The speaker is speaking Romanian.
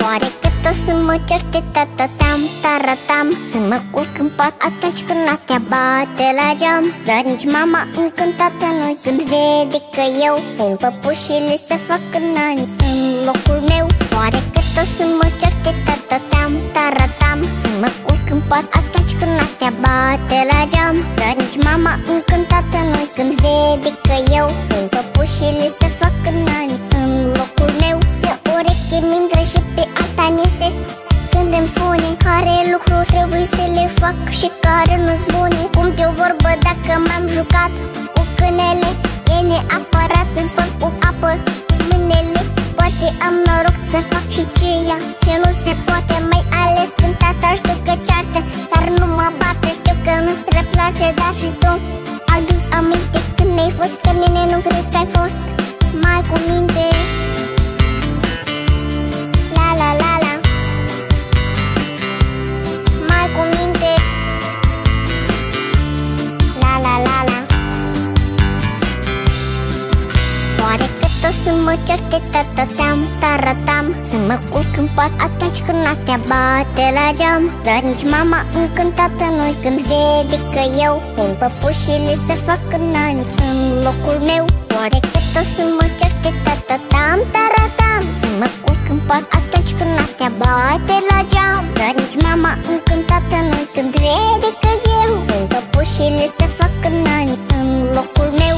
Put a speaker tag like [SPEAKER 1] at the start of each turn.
[SPEAKER 1] Oare că tot să mă certe tatatam, taratam, să mă culc în pat atunci când noaptea bate la geam. Dar nici mama încântată nu când vede că eu pun păpușile să fac nani în locul meu. Oare că tot să mă certe tatatam, taratam, să mă culc în pat atunci când noaptea bate la geam. Dar nici mama încântată nu când vede că eu pun păpușile să fac nani în locul meu. Pe ureche mi-intră și pe alta niese când îmi spune care lucruri trebuie să le fac și care nu-s bune. Cum de o vorbă dacă m-am jucat cu câinele, e neapărat să-mi spăl cu apă mâinile. Poate am noroc să fac și ceea ce nu se poate, mai ales când tata știu că ceartă, dar nu mă bate. Știu că nu-ți prea place, dar și tu adu-ți aminte când ai fost, că mine nu cred că ai fost. Mai cu minte. La la la la. Mai cu minte. La la la la. Oare că tot să mă certe tatatam, taratam, să mă culc în pat atunci când noaptea bate la geam. Dar nici mama încântată nu-i când vede că eu pun păpușile să fac nani în locul meu. Oare că tot să mă certe tatatam, taratam, să mă culc în pat atunci când noaptea bate la geam. Dar nici mama încântată nu-i când vede că eu pun păpușile să fac nani în locul meu.